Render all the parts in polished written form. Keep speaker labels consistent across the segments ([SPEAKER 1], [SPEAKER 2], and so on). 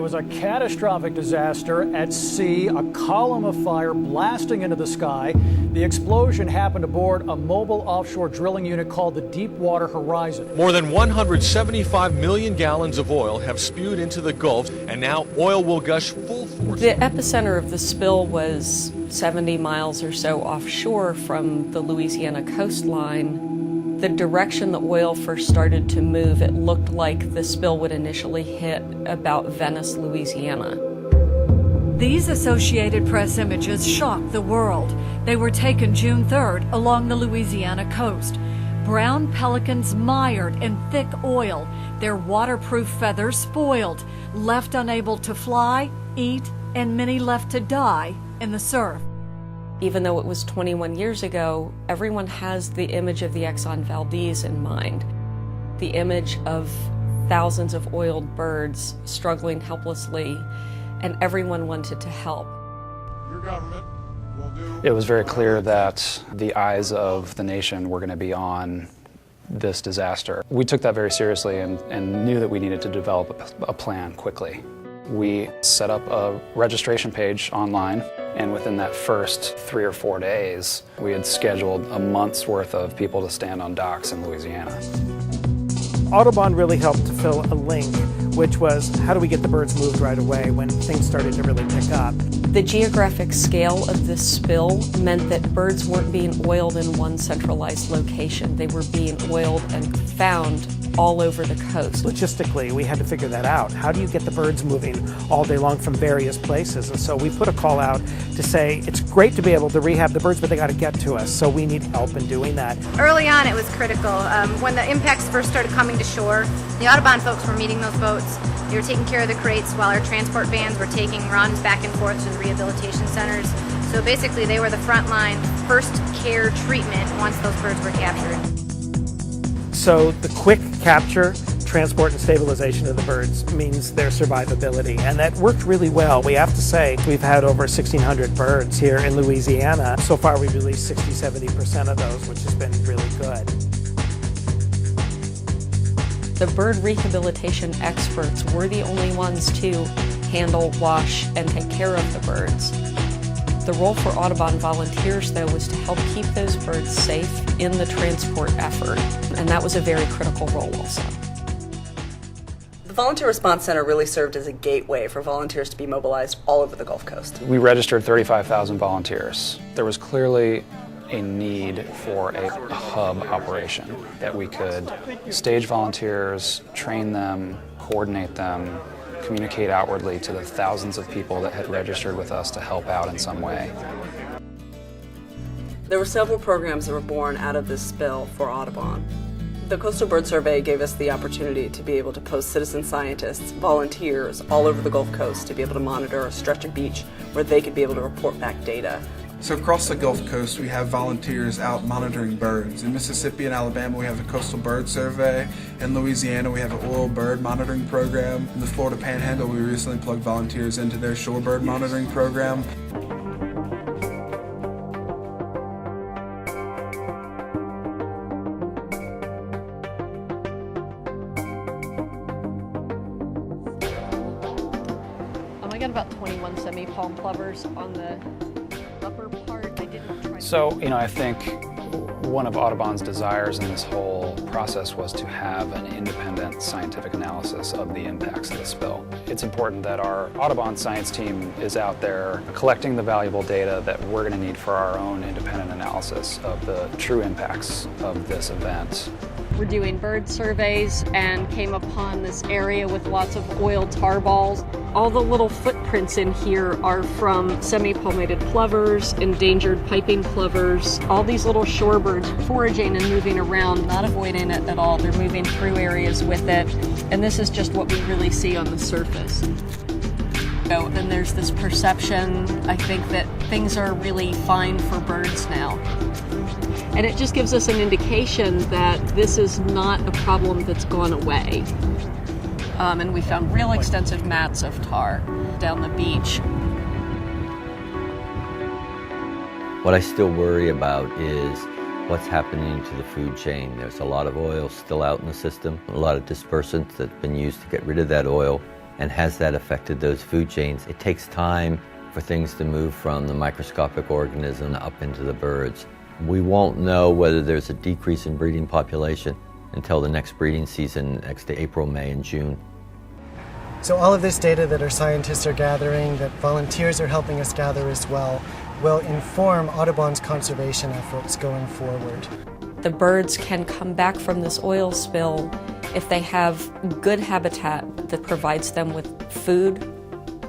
[SPEAKER 1] was a catastrophic disaster at sea, a column of fire blasting into the sky. The explosion happened aboard a mobile offshore drilling unit called the Deepwater Horizon.
[SPEAKER 2] More than 175 million gallons of oil have spewed into the Gulf, and now oil will gush full force.
[SPEAKER 3] The epicenter of the spill was 70 miles or so offshore from the Louisiana coastline. The direction the oil first started to move, it looked like the spill would initially hit about Venice, Louisiana.
[SPEAKER 4] These Associated Press images shocked the world. They were taken June 3rd along the Louisiana coast. Brown pelicans mired in thick oil, their waterproof feathers spoiled, left unable to fly, eat, and many left to die in the surf.
[SPEAKER 3] Even though it was 21 years ago, everyone has the image of the Exxon Valdez in mind. The image of thousands of oiled birds struggling helplessly, and everyone wanted to help.
[SPEAKER 5] Your government will do.
[SPEAKER 6] It was very clear that the eyes of the nation were going to be on this disaster. We took that very seriously and knew that we needed to develop a plan quickly. We set up a registration page online, and within that first 3 or 4 days, we had scheduled a month's worth of people to stand on docks in Louisiana.
[SPEAKER 7] Audubon really helped to fill a link, which was how do we get the birds moved right away when things started to really pick up.
[SPEAKER 3] The geographic scale of this spill meant that birds weren't being oiled in one centralized location. They were being oiled and found all over the coast.
[SPEAKER 7] Logistically, we had to figure that out. How do you get the birds moving all day long from various places? And so we put a call out to say it's great to be able to rehab the birds, but they got to get to us, so we need help in doing that.
[SPEAKER 8] Early on, it was critical. When the impacts first started coming to shore, the Audubon folks were meeting those boats. They were taking care of the crates while our transport vans were taking runs back and forth to the rehabilitation centers. So basically, they were the frontline first care treatment once those birds were captured.
[SPEAKER 7] So the quick capture, transport, and stabilization of the birds means their survivability, and that worked really well. We have to say we've had over 1,600 birds here in Louisiana. So far we've released 60-70% of those, which has been really good.
[SPEAKER 3] The bird rehabilitation experts were the only ones to handle, wash, and take care of the birds. The role for Audubon volunteers, though, was to help keep those birds safe in the transport effort, and that was a very critical role also.
[SPEAKER 9] The Volunteer Response Center really served as a gateway for volunteers to be mobilized all over the Gulf Coast.
[SPEAKER 6] We registered 35,000 volunteers. There was clearly a need for a hub operation that we could stage volunteers, train them, coordinate them, communicate outwardly to the thousands of people that had registered with us to help out in some way.
[SPEAKER 9] There were several programs that were born out of this spill for Audubon. The Coastal Bird Survey gave us the opportunity to be able to post citizen scientists, volunteers all over the Gulf Coast to be able to monitor a stretch of beach where they could be able to report back data.
[SPEAKER 10] So across the Gulf Coast, we have volunteers out monitoring birds. In Mississippi and Alabama, we have the Coastal Bird Survey. In Louisiana, we have an oil bird monitoring program. In the Florida Panhandle, we recently plugged volunteers into their shorebird monitoring program.
[SPEAKER 3] I got about 21 semi-palm plovers on the upper part. I didn't try.
[SPEAKER 6] So, I think one of Audubon's desires in this whole process was to have an independent scientific analysis of the impacts of the spill. It's important that our Audubon science team is out there collecting the valuable data that we're going to need for our own independent analysis of the true impacts of this event.
[SPEAKER 3] We're doing bird surveys and came upon this area with lots of oil tar balls. All the little footprints in here are from semi-palmated plovers, endangered piping plovers, all these little shorebirds foraging and moving around, not avoiding it at all. They're moving through areas with it, and this is just what we really see on the surface. So then there's this perception, I think, that things are really fine for birds now. And it just gives us an indication that this is not a problem that's gone away. And we found real extensive mats of tar down the beach.
[SPEAKER 11] What I still worry about is what's happening to the food chain. There's a lot of oil still out in the system, a lot of dispersants that's been used to get rid of that oil, and has that affected those food chains? It takes time for things to move from the microscopic organism up into the birds. We won't know whether there's a decrease in breeding population until the next breeding season, next to April, May, and June.
[SPEAKER 12] So all of this data that our scientists are gathering, that volunteers are helping us gather as well, will inform Audubon's conservation efforts going forward.
[SPEAKER 3] The birds can come back from this oil spill if they have good habitat that provides them with food,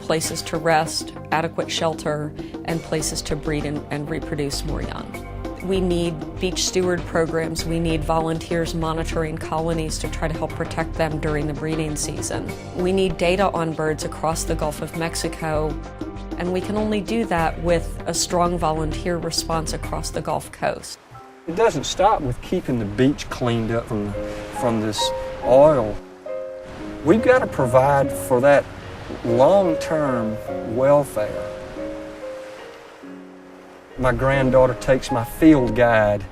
[SPEAKER 3] places to rest, adequate shelter, and places to breed and reproduce more young. We need beach steward programs. We need volunteers monitoring colonies to try to help protect them during the breeding season. We need data on birds across the Gulf of Mexico, and we can only do that with a strong volunteer response across the Gulf Coast.
[SPEAKER 13] It doesn't stop with keeping the beach cleaned up from this oil. We've got to provide for that long-term welfare. My granddaughter takes my field guide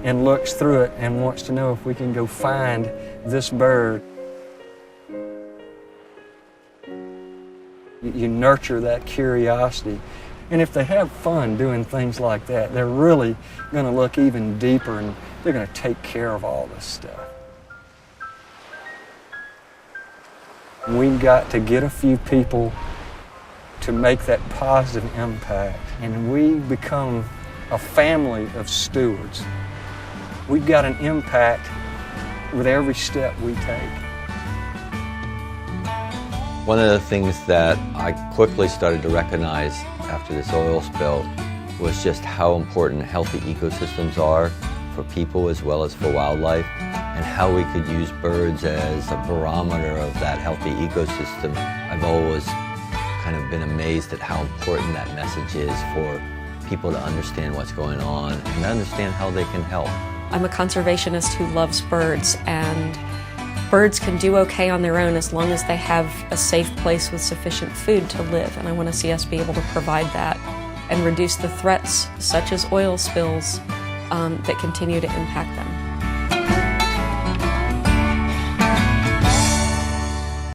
[SPEAKER 13] and looks through it and wants to know if we can go find this bird. You nurture that curiosity. And if they have fun doing things like that, they're really going to look even deeper and they're going to take care of all this stuff. We've got to get a few people to make that positive impact, and we become a family of stewards. We've got an impact with every step we take.
[SPEAKER 11] One of the things that I quickly started to recognize after this oil spill was just how important healthy ecosystems are for people as well as for wildlife, and how we could use birds as a barometer of that healthy ecosystem. I've always kind of been amazed at how important that message is for people to understand what's going on and understand how they can help.
[SPEAKER 3] I'm a conservationist who loves birds, and birds can do okay on their own as long as they have a safe place with sufficient food to live, and I want to see us be able to provide that and reduce the threats such as oil spills that continue to impact them.